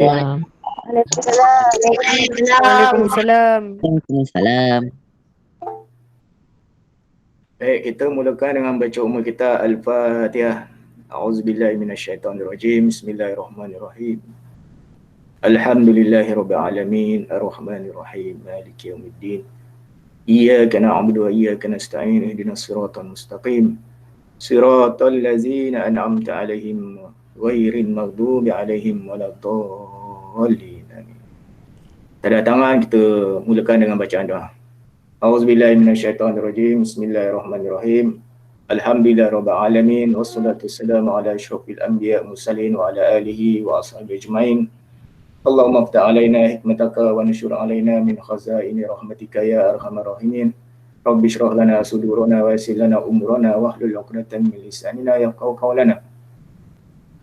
Waalaikumsalam. Waalaikumsalam. Waalaikumsalam. Baik, kita mulakan dengan baca umur kita Al-Fatihah. A'udzubillahi minasyaitonirrajim. Bismillahirrahmanirrahim. Alhamdulillahirabbil alamin, arrahmanirrahim, maliki yaumiddin. Iyyaka na'budu wa iyyaka nasta'in, ihdinas siratal mustaqim. Siratal ladzina an'amta 'alaihim ghairil maghdubi 'alaihim waladdallin. Tanda tangan, kita mulakan dengan bacaan doa. A'udzubillahi minasyaitonirrajim. Bismillahirrahmanirrahim. Alhamdulillahirabbil alamin, wassalatu wassalamu ala asyrofil anbiya mursalin wa ala alihi wa ashabihi ajmain. Allahumma aftah alaina hikmataka wa nusyur alaina min khazaini rahmatika ya arhamar rahimin. Rabbi shrah lana sudurana wa yassir lana umurana wahlul 'uqdatam min lisanina yafqahu qawlana.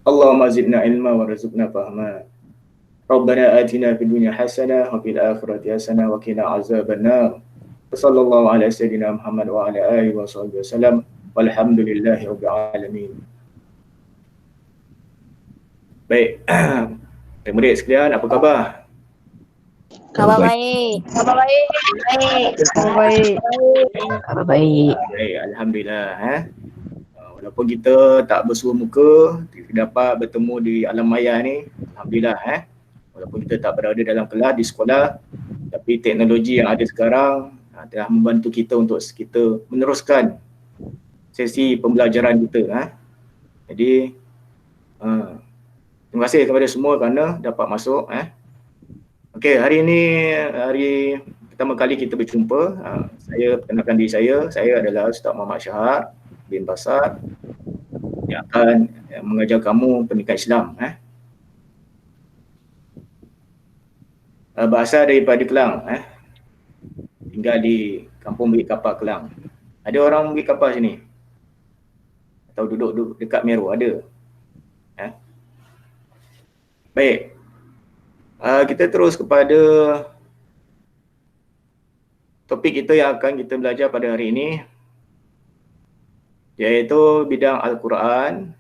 Allahumma zidna ilma warzuqna fahma. Rabbana atina fid dunya hasanah wa fil akhirati hasanah wa qina azabannar. Sallallahu ala sayyidina Muhammad wa ala alihi wa sahbihi wasallam. Walhamdulillahi rabbil alamin. Baik. Murid sekalian, apa khabar? Khabar baik. Khabar baik. Khabar baik. Khabar baik. Baik, alhamdulillah. Walaupun kita tak bersua muka, kita dapat bertemu di alam maya ni, alhamdulillah. Walaupun kita tak berada dalam kelas di sekolah, tapi teknologi yang ada sekarang telah membantu kita untuk kita meneruskan sesi pembelajaran kita. Jadi terima kasih kepada semua kerana dapat masuk. Okey, hari ini hari pertama kali kita berjumpa. Saya perkenalkan diri saya adalah Ustaz Muhammad Syahar bin Basar yang akan mengajar kamu pendidikan Islam. Berasal daripada Kelang, tinggal di Kampung Bukit Kapar, Kelang. Ada orang Bukit Kapar sini? Atau duduk dekat Meru? Ada? Baik. Kita terus kepada topik kita yang akan kita belajar pada hari ini, iaitu bidang Al-Quran.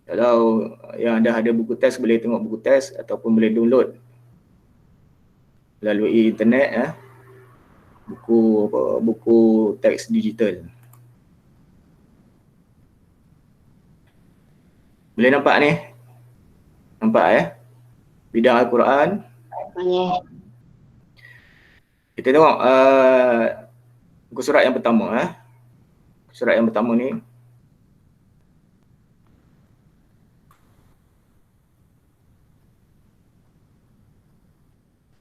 Kalau yang dah ada buku teks, boleh tengok buku teks ataupun boleh download melalui internet, buku teks digital. Boleh nampak ni? Nampak bidang Al-Quran. Kita tengok buku surat yang pertama. Surat yang pertama ni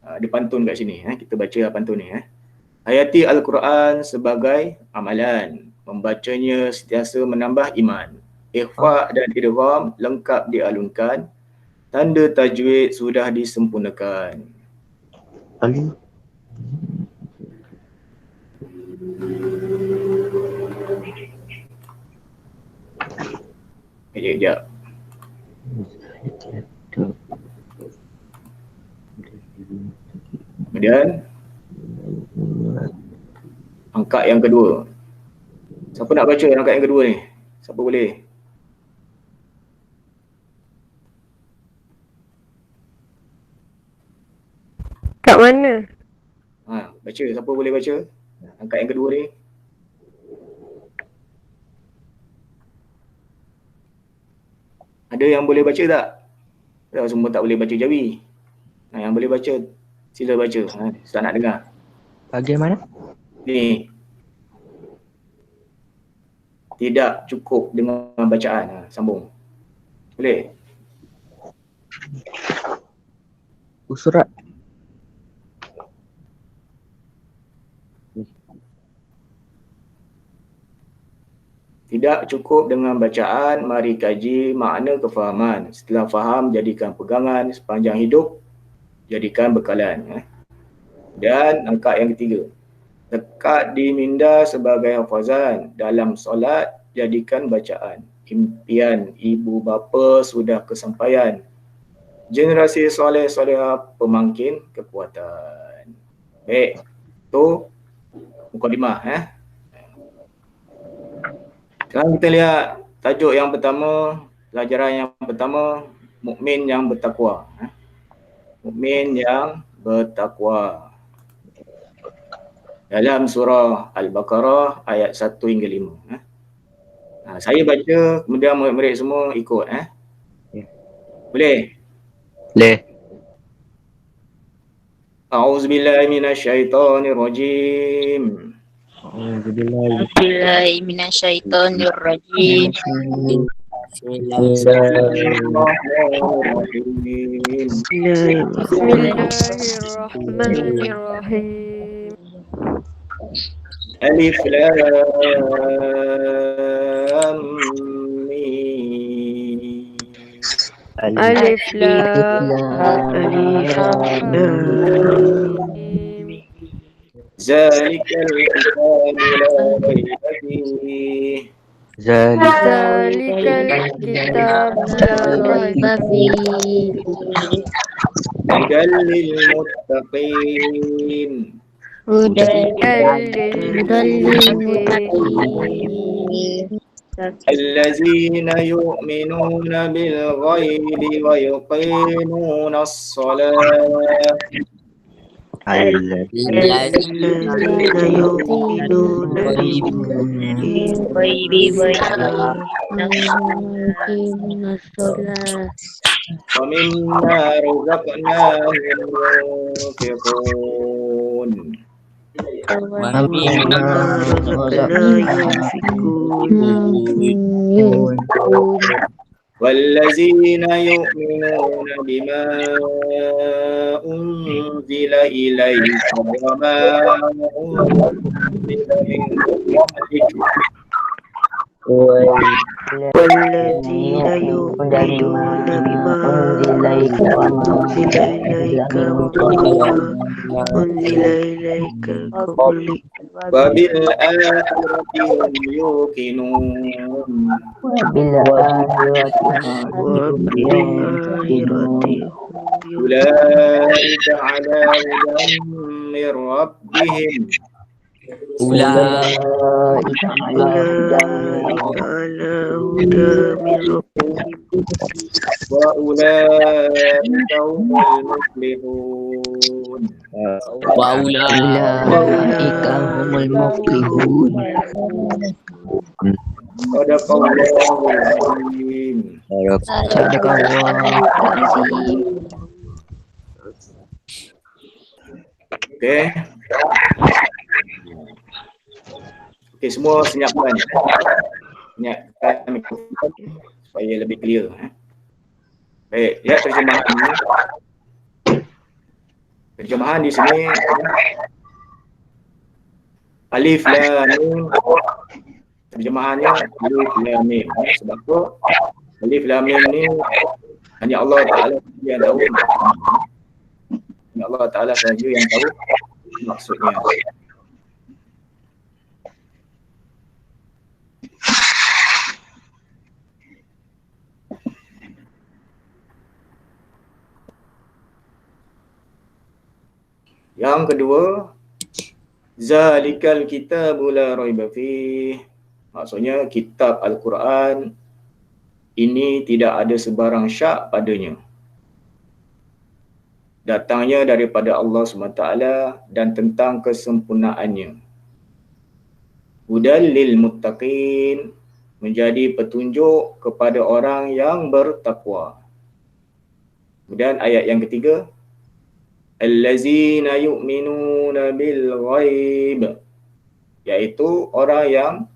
ada pantun kat sini. Kita baca pantun ni. Hayati Al-Quran sebagai amalan, membacanya sentiasa menambah iman. Ikhfa dan idgham lengkap dialunkan, tanda tajwid sudah disempurnakan. Sekejap. Kemudian angkat yang kedua. Siapa nak baca angkat yang kedua ni? Siapa boleh? Kat mana? Baca. Siapa boleh baca angkat yang kedua ni? Ada yang boleh baca tak? Tak, semua tak boleh baca Jawi. Yang boleh baca, sila baca. Saya nak dengar. Bahagian mana? Ni. Tidak cukup dengan bacaan. Sambung. Boleh? Surat. Tidak cukup dengan bacaan, mari kaji makna kefahaman. Setelah faham, jadikan pegangan. Sepanjang hidup, jadikan bekalan. Dan angkat yang ketiga. Lekat di minda sebagai hafazan. Dalam solat, jadikan bacaan. impian ibu bapa sudah kesampaian. Generasi soleh-solehah pemangkin kekuatan. Baik, tu mukadimah Sekarang kita lihat tajuk yang pertama, pelajaran yang pertama, mukmin yang bertakwa. Mukmin yang bertakwa. Dalam surah Al-Baqarah ayat 1 hingga 5. Saya baca, kemudian murid-murid semua ikut. Boleh? Boleh. A'udzubillahi minasyaitonirrajim. Billahi minasyaitonirrajim. Bismillahirrahmanirrahim. Alif Lam Mim. Alif lam mim. Zalikal kitabu la raiba fihi. Zalikal kitab la raiba fihi. Hudan lil muttaqin. الذين يؤمنون بالغيب ويقيمون الصلاة. الذين يؤمنون بالغيب ويقيمون الصلاة ومما رزقناهم ينفقون. والذين يؤمنون بما أنزل إليك وما أنزل من قبلك والذين يؤمنون بما أنزل إليك وما أنزل إليك قبلك وبالآخرة هم يوقنون. أولئك على هدى من ربهم. أولئك على هدى من ربهم وأولئك هم المفلحون. وأولئك هم المفلحون. صدق الله العظيم. صدق الله العظيم. Okey, semua senyapkan. Senyapkan mikrofon supaya lebih clear. Baik, lihat terjemahan ini. Terjemahan di sini Alif Lam Mim. Terjemahannya Alif Lam Mim. Sebab tu Alif Lam Mim ni hanya Allah Ta'ala yang tahu. Hanya Allah Ta'ala sahaja yang tahu maksudnya. Yang kedua, Zalikal kitabu la raiba fih. Maksudnya kitab Al-Quran ini tidak ada sebarang syak padanya. Datangnya daripada Allah SWT dan tentang kesempurnaannya. Hudan lil muttaqin, menjadi petunjuk kepada orang yang bertakwa. Kemudian ayat yang ketiga, allazina yu'minuna bil ghaib, iaitu orang yang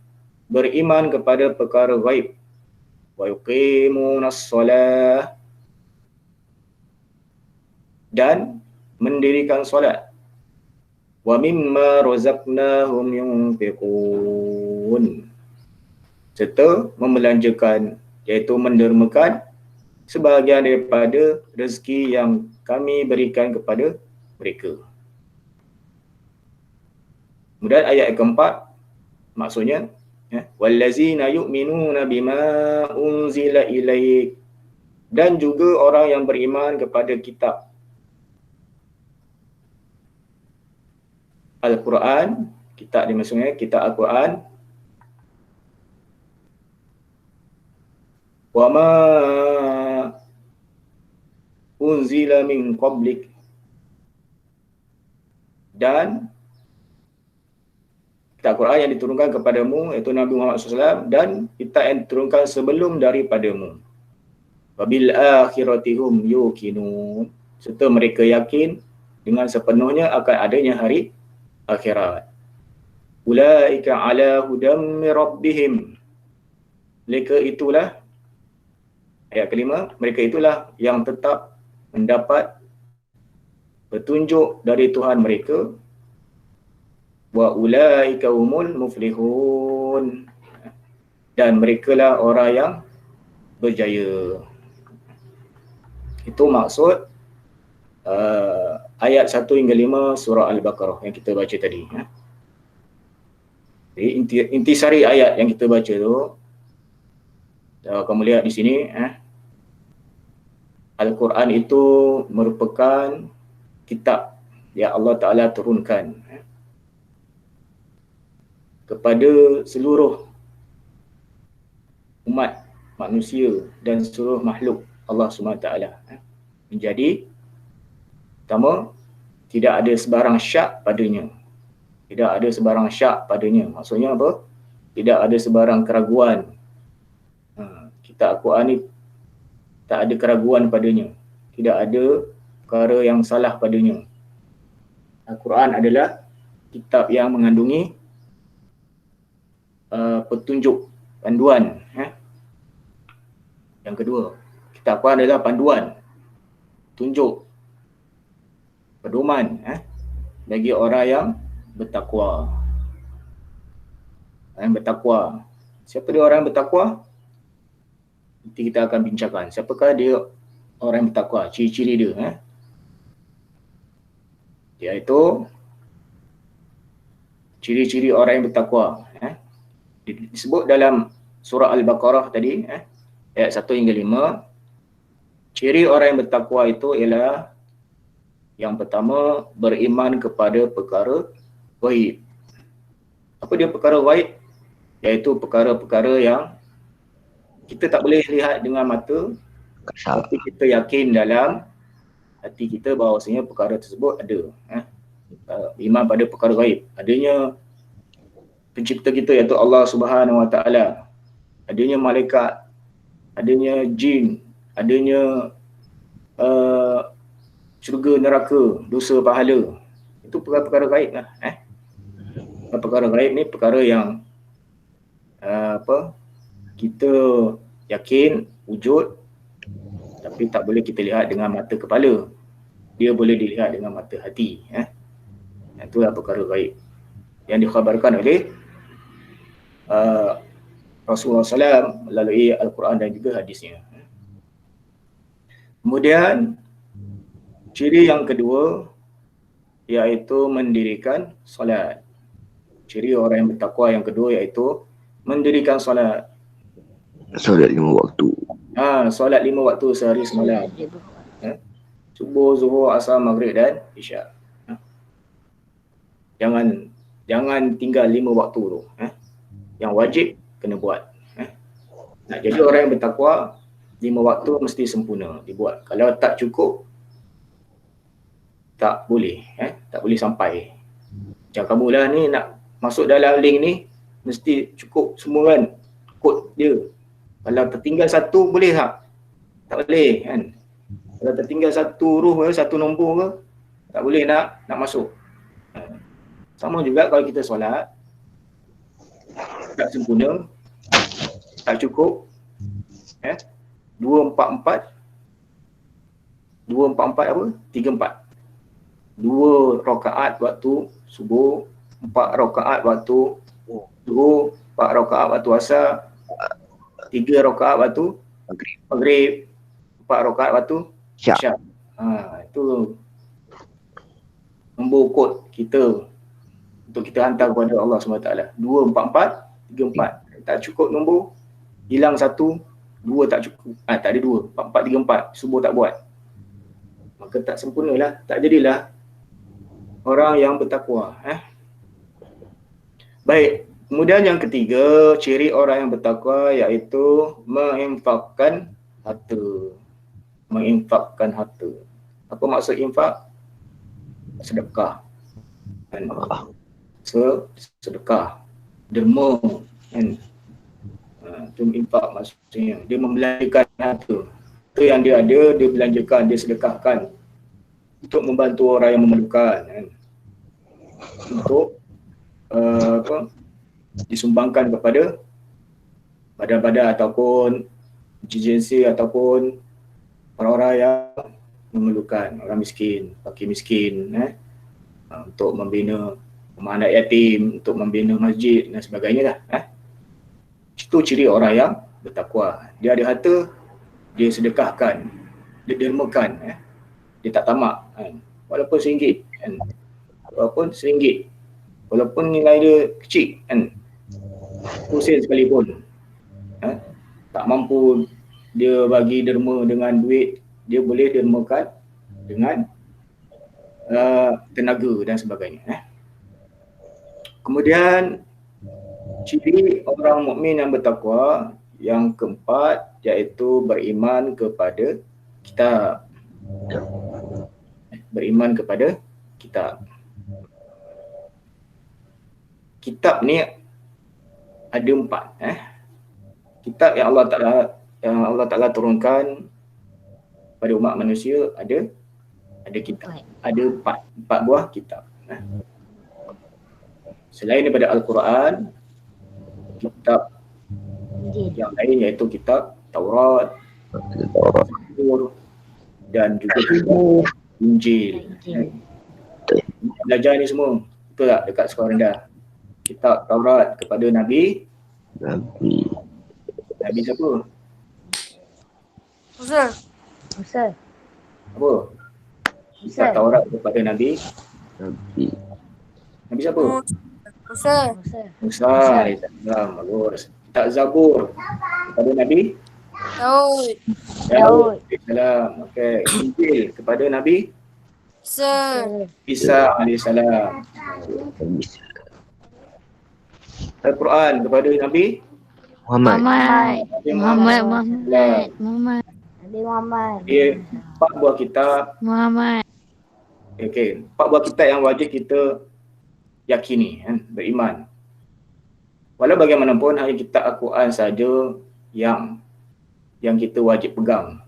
beriman kepada perkara ghaib. Wa yuqimunas solah, dan mendirikan solat. Wa mimma razaqnahum yunfiqun, serta membelanjakan, iaitu mendermakan sebahagian daripada rezeki yang kami berikan kepada mereka. Kemudian ayat keempat, maksudnya Wallazina yu'minuna bima unzila ilaik, dan juga orang yang beriman kepada kitab Al-Quran. Kitab dia maksudnya kitab Al-Quran. Wa ma unzila min qablik, dan kitab Al-Quran yang diturunkan kepadamu iaitu Nabi Muhammad SAW, dan kitab yang diturunkan sebelum daripadamu. Wabil akhirati hum yuqinun, serta mereka yakin dengan sepenuhnya akan adanya hari akhirat. Ulaika ala hudam min rabbihim, mereka itulah, ayat kelima, mereka itulah yang tetap mendapat petunjuk dari Tuhan mereka. Wa ulaika humul muflihun, dan merekalah orang yang berjaya. Itu maksud ayat 1 hingga 5 surah Al-Baqarah yang kita baca tadi. Jadi intisari ayat yang kita baca tu, kamu lihat di sini, Al-Quran itu merupakan kitab yang Allah Ta'ala turunkan kepada seluruh umat manusia dan seluruh makhluk Allah SWT. Menjadi, pertama, tidak ada sebarang syak padanya. Tidak ada sebarang syak padanya. Maksudnya apa? Tidak ada sebarang keraguan. Kitab Al-Quran ni tak ada keraguan padanya. Tidak ada perkara yang salah padanya. Al-Quran adalah kitab yang mengandungi petunjuk, panduan. Yang kedua, kitab Al-Quran adalah panduan, tunjuk, pedoman bagi orang yang bertakwa. Yang bertakwa. Siapa dia orang yang bertakwa? Nanti kita akan bincangkan. Siapakah dia orang yang bertakwa? Ciri-ciri dia. Iaitu ciri-ciri orang yang bertakwa. Disebut dalam surah Al-Baqarah tadi, ayat 1 hingga 5. Ciri orang yang bertakwa itu ialah, yang pertama, beriman kepada perkara ghaib. Apa dia perkara ghaib? Iaitu perkara-perkara yang kita tak boleh lihat dengan mata, tapi kita yakin dalam hati kita bahawasanya perkara tersebut ada. Iman pada perkara ghaib. Adanya pencipta kita iaitu Allah Subhanahu Wa Taala. Adanya malaikat, adanya jin, adanya syurga, neraka, dosa, pahala. Itu perkara-perkara gaib lah. Perkara gaib ni perkara yang kita yakin wujud, tapi tak boleh kita lihat dengan mata kepala. Dia boleh dilihat dengan mata hati. Itulah perkara gaib yang dikhabarkan oleh Rasulullah SAW melalui Al-Quran dan juga hadisnya. Kemudian ciri yang kedua iaitu mendirikan solat. Ciri orang yang bertakwa yang kedua iaitu mendirikan solat. Solat 5 waktu. Solat 5 waktu sehari semalam. Subuh, zuhur, asar, maghrib dan isyak. Jangan tinggal 5 waktu tu. Yang wajib kena buat. Nak jadi orang yang bertakwa, 5 waktu mesti sempurna dibuat. Kalau tak cukup, tak boleh. Tak boleh sampai. Macam kamu lah ni nak masuk dalam link ni, mesti cukup semua kan kod dia. Kalau tertinggal satu boleh tak? Tak boleh kan. Kalau tertinggal satu huruf ke, satu nombor ke, tak boleh nak masuk. Sama juga kalau kita solat, tak sempurna, tak cukup. 2-4-4 apa? 3-4. 2 rakaat waktu subuh, 4 rakaat waktu zuhur, 4 rakaat waktu asar, 3 rakaat waktu maghrib, 4 rakaat waktu isyak. Itu nombor kod kita untuk kita hantar kepada Allah SWT. 2-4-4, 3-4. Tak cukup nombor, hilang satu, dua tak cukup. Tak ada dua, 4, 4, 3, 4, subuh tak buat. Maka tak sempurnalah, tak jadilah orang yang bertakwa. Baik, kemudian yang ketiga, ciri orang yang bertakwa iaitu menginfakkan harta. Menginfakkan harta. Apa maksud infak? Sedekah. Sedekah. Derma. Kan? Itu infak maksudnya. Dia membelanjakan harta. Harta yang dia ada, dia belanjakan, dia sedekahkan. Untuk membantu orang yang memerlukan. Kan? Untuk disumbangkan kepada badan-badan ataupun agensi ataupun orang-orang yang memerlukan, orang miskin, fakir miskin, untuk membina rumah anak yatim, untuk membina masjid dan sebagainya lah. Itu ciri orang yang bertakwa. Dia ada harta, dia sedekahkan, dia dermakan, dia tak tamak, walaupun RM1, walaupun RM1, walaupun nilai dia kecil, sen sekalipun, tak mampu dia bagi derma dengan duit, dia boleh dermakan dengan tenaga dan sebagainya. Kemudian ciri orang mukmin yang bertakwa yang keempat iaitu beriman kepada kitab. Beriman kepada kitab. Kitab ni ada 4. Kitab yang Allah Ta'ala turunkan pada umat manusia ada kitab. Ada 4 buah kitab. Selain daripada Al-Quran, kitab yang lain iaitu kitab Taurat, Zabur dan juga kitab Injil. Belajar ni semua, betul tak dekat sekolah rendah? Kitab Taurat kepada Nabi siapa? Ustaz. Apa? Kitab Taurat kepada Nabi siapa? Musa alaihissalam. Bagus. Kitab Zabur kepada Nabi Daud alaihissalam. Okey. Injil kepada Nabi Isa alaihissalam. Al-Quran kepada Nabi Muhammad. Dia 4 buah kitab. Muhammad. Okey, 4 buah kitab yang wajib kita yakini, beriman. Walau bagaimanapun hanya kitab Al-Quran saja yang kita wajib pegang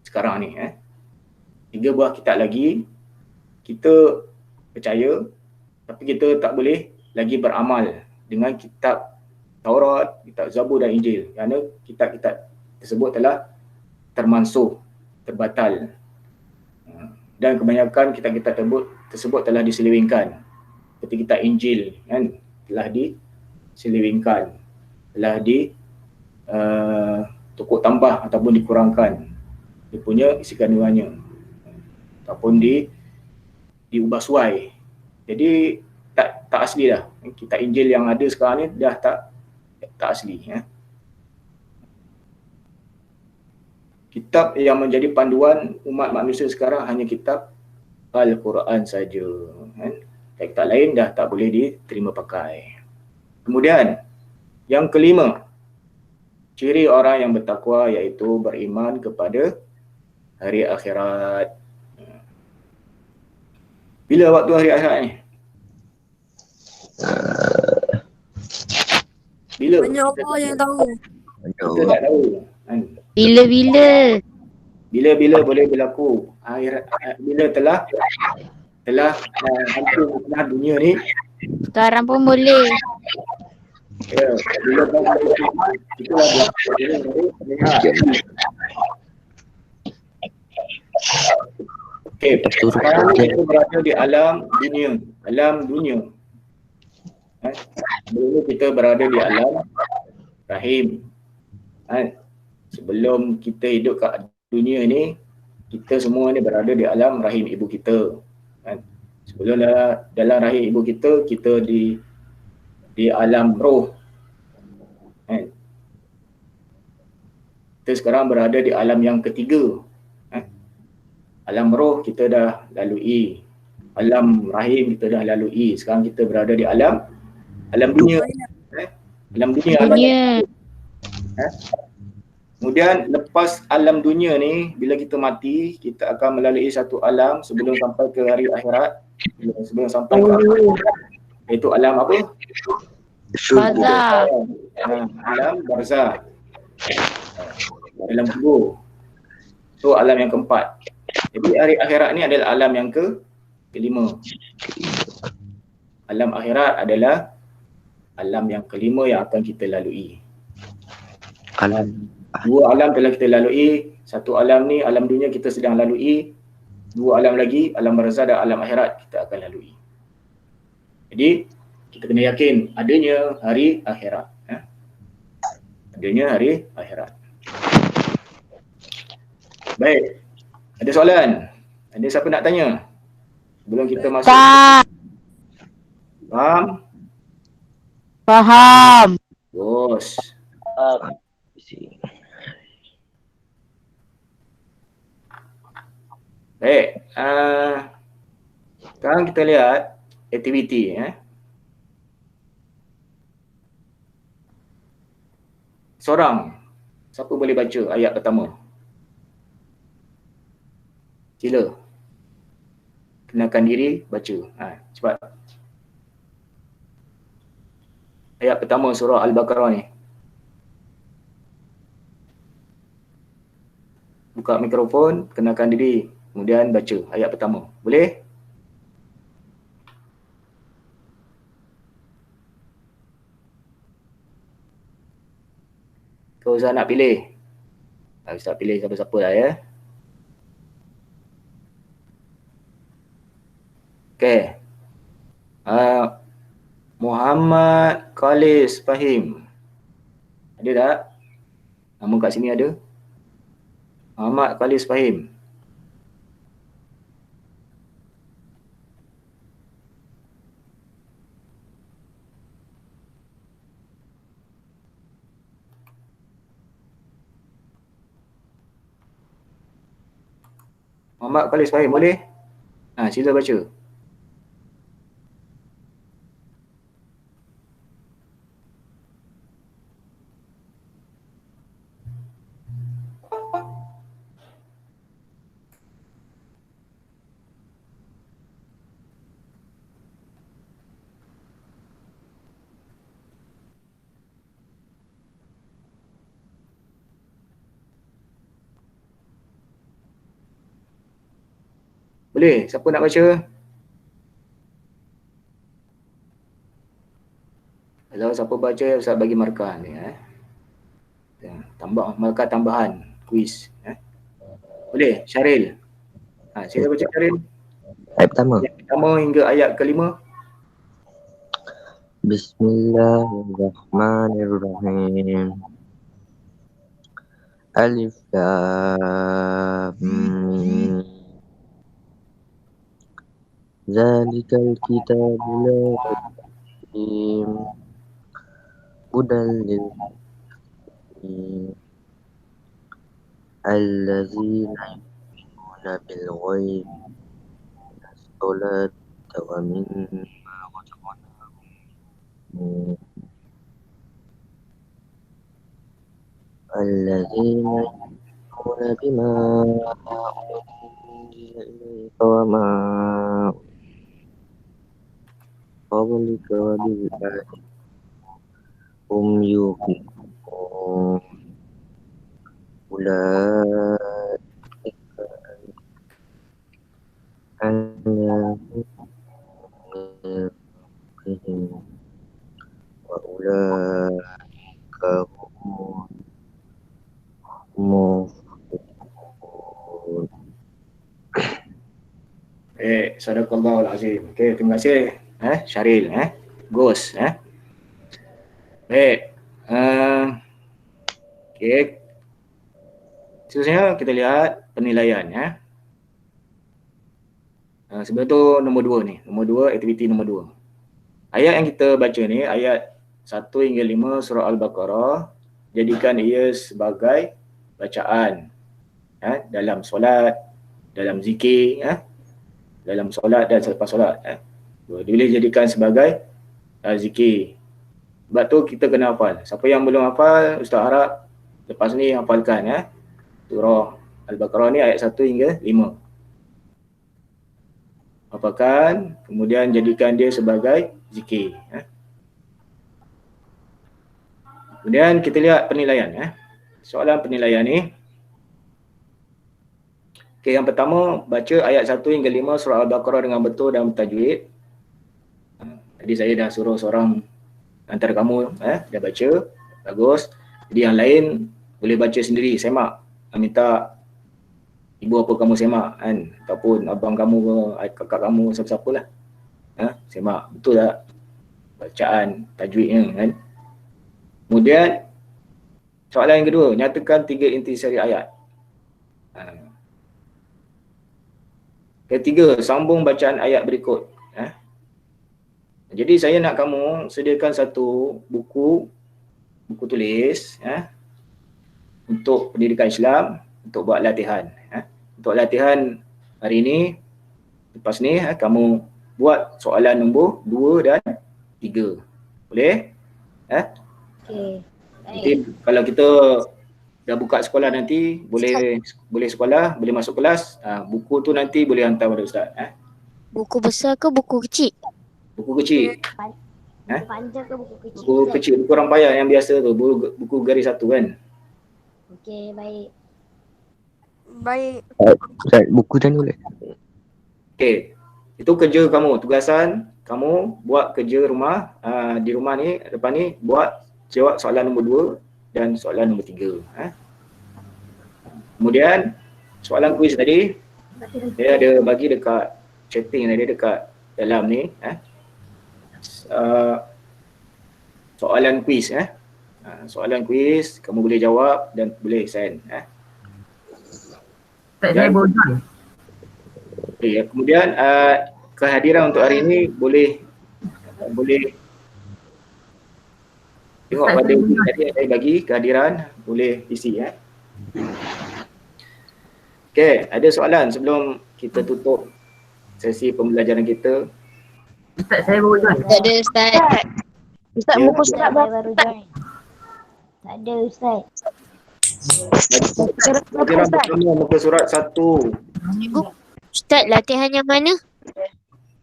sekarang ni. 3 buah kitab lagi kita percaya, tapi kita tak boleh lagi beramal dengan kitab Taurat, kitab Zabur dan Injil, kerana kitab-kitab tersebut telah termansuh, terbatal, dan kebanyakan kitab-kitab tersebut telah diselewengkan. Seperti kitab Injil kan, telah diselewengkan, telah tukuk tambah ataupun dikurangkan dia punya isi kandungannya, ataupun diubah suai. Jadi tak asli dah. Kitab Injil yang ada sekarang ni dah tak asli. Kitab yang menjadi panduan umat manusia sekarang hanya kitab Al-Quran saja. Kitab lain dah tak boleh diterima pakai. Kemudian yang kelima, ciri orang yang bertakwa iaitu beriman kepada hari akhirat. Bila waktu hari akhirat ni? Bila? Banyak orang yang tahu. Kita tak tahu. Bila boleh berlaku. Bila telah hancur musnah dunia ni. sekarang pun boleh. Ya, bila itulah berlaku. Okey, sekarang kita berada di alam dunia. Sebelum ni kita berada di alam rahim. Sebelum kita hidup kat dunia ni, kita semua ni berada di alam rahim ibu kita. Sebelum dalam rahim ibu kita di alam roh. Kita sekarang berada di alam yang ketiga. Alam roh kita dah lalui. Alam rahim kita dah lalui. Sekarang kita berada di alam dunia. Alam dunia. Kemudian lepas alam dunia ni, bila kita mati, kita akan melalui satu alam sebelum sampai ke hari akhirat. Sebelum sampai ke akhirat, iaitu alam apa? Barzah. Alam barzah. Dalam kubur. Itu alam yang keempat. Jadi hari akhirat ni adalah alam yang kelima. Alam akhirat adalah alam yang kelima yang akan kita lalui. Dua alam telah kita lalui. Satu alam ni, alam dunia kita sedang lalui. Dua alam lagi, alam barzah dan alam akhirat kita akan lalui. Jadi kita kena yakin adanya hari akhirat. Adanya hari akhirat. Baik. Ada soalan? Ada siapa nak tanya? Sebelum kita masuk. Tak. Faham? Faham. Bos. Baik. Sekarang kita lihat aktiviti. Seorang. Siapa boleh baca ayat pertama? Sila. Kenalkan diri, baca. Cepat. Ayat pertama surah Al-Baqarah ni. Buka mikrofon, kenalkan diri, kemudian baca ayat pertama. Boleh? Kau Ustaz nak pilih? Ustaz pilih siapa-siapa lah ya. Okay. Muhammad Khalis Fahim. Ada tak? Nama kat sini ada? Muhammad Khalis Fahim. Muhammad Khalis Fahim boleh? Sila baca. Boleh? Siapa nak baca? Kalau siapa baca, Ustaz bagi markah ni. Tambah markah tambahan, kuis. Boleh? Syaril. Sila baca Syaril. Ayat pertama. Ayat pertama hingga ayat kelima. Bismillahirrahmanirrahim. Alif Lam Mim. Zalikal kitabu la raiba hudal lil muttaqin allazina yu'minuna bil ghaibi was-salati wa mimma razaqnahum allazina yu'minuna bima unzila ilayka wa ma qablika wa bil akhirati hum yuqinun ulaika ala hudan wa ulaika humul muflihun. Sadaqallahul azim. Okey, terima kasih Syaril Gus Baik. Okey. Seterusnya kita lihat penilaian sebelum tu nombor 2 ni. Nombor 2, aktiviti nombor 2. Ayat yang kita baca ni, ayat 1 hingga 5 surah Al-Baqarah, jadikan ia sebagai bacaan dalam solat, dalam zikir, dalam solat dan selepas solat. Boleh jadikan sebagai zikir. Sebab tu kita kena hafal. Siapa yang belum hafal, Ustaz harap lepas ni hafalkan surah Al-Baqarah ni ayat 1 hingga 5. Hafalkan, kemudian jadikan dia sebagai zikir. Kemudian kita lihat penilaian. Soalan penilaian ni. Okey, yang pertama, baca ayat 1 hingga 5 surah Al-Baqarah dengan betul dan bertajwid. Tadi saya dah suruh seorang antara kamu dah baca, bagus. Jadi yang lain boleh baca sendiri, semak. Minta ibu apa kamu semak ataupun abang kamu ke kakak kamu, siapa-siapa lah. Semak, betul tak bacaan tajwidnya Kemudian soalan yang kedua, nyatakan 3 intisari ayat. Ketiga, sambung bacaan ayat berikut. Jadi saya nak kamu sediakan satu buku tulis untuk pendidikan Islam, untuk buat latihan. Untuk latihan hari ini, lepas ni kamu buat soalan nombor 2 dan 3. Boleh? Okey. Nanti kalau kita dah buka sekolah nanti, boleh sekolah, boleh masuk kelas, buku tu nanti boleh hantar pada Ustaz. Buku besar ke buku kecil? Buku kecil. Panjang ke buku kecil? Buku kecil, buku orang payah yang biasa tu, buku garis 1 kan. Okey, baik. Baik. Ustaz, buku tadi boleh? Okey. Itu kerja kamu, tugasan kamu buat kerja rumah. Di rumah ni, depan ni buat jawab soalan nombor 2 dan soalan nombor 3. Kemudian soalan kuis tadi dia ada bagi dekat chatting tadi, dekat dalam ni soalan kuis soalan kuis kamu boleh jawab dan boleh send kemudian kehadiran untuk hari ini boleh tengok pada tadi saya bagi kehadiran, boleh isi Okey, ada soalan sebelum kita tutup sesi pembelajaran kita? Ustaz, saya baru join. Tak ada Ustaz. Ustaz, Ya, muka Ustaz. surat baru join. Tak ada Ustaz. Pelajaran pertama muka surat 1. Ustaz, latihan yang mana?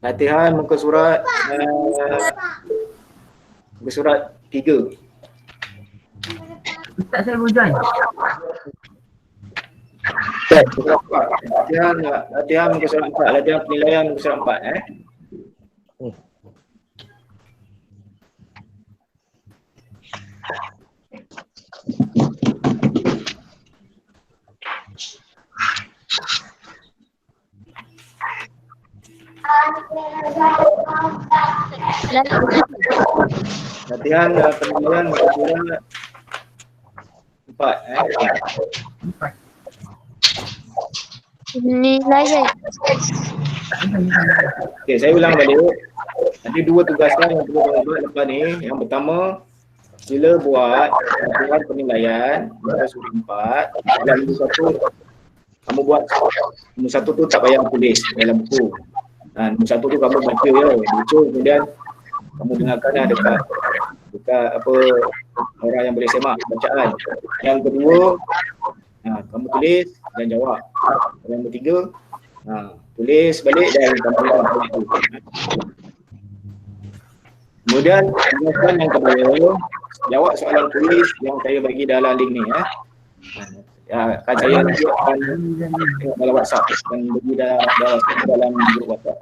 Latihan muka surat 3. Ustaz, saya baru join. Latihan muka surat 4. Latihan penilaian muka surat 4 Latihan penilaian muka surat 4 Penilaian. Okey, saya ulang balik. Nanti 2 tugasan yang perlu kamu buat lepas ni. Yang pertama, sila buat penilaian muka surat 4. Dan nombor 1 kamu buat, nombor 1 tu tak payah tulis dalam buku. Nombor 1 tu kamu baca baca, kemudian kamu dengarkan dekat apa orang yang boleh semak bacaan. Yang kedua, kamu tulis dan jawab. Yang nombor 3, tulis balik dan kamu jawab balik tu. Kemudian gunakan yang kedua, jawab soalan tulis yang saya bagi dalam link ni akan saya akan tengok dalam WhatsApp dan bagi dalam grup WhatsApp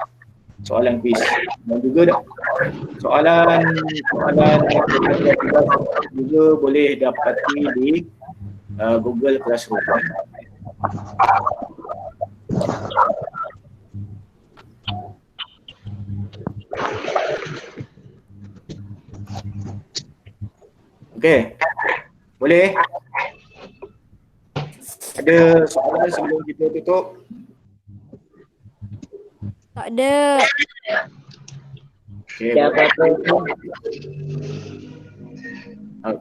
soalan kuis dan juga soalan juga boleh dapati di Google Classroom. Okey. Boleh? Ada soalan sebelum kita tutup? Tak ada. Okey, apa-apa?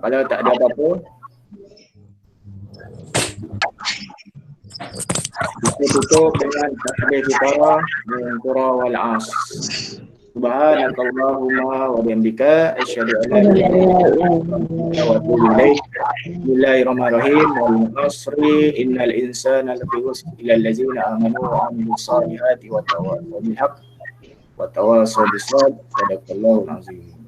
Kalau tak ada apa-apa, Kita tutup dengan tasbih kita dengan surah wal 'asr. Subhanakallahumma wa bihamdika asyhadu an la ilaha illa anta wa atubu ilaik. Bismillahirrahmanirrahim. Wal 'asri innal insana lafi khusr illa allazina amanu wa 'amilus solihati wa tawasaw bil haqq wa tawasaw bis sabr. Sadaqallahul azim.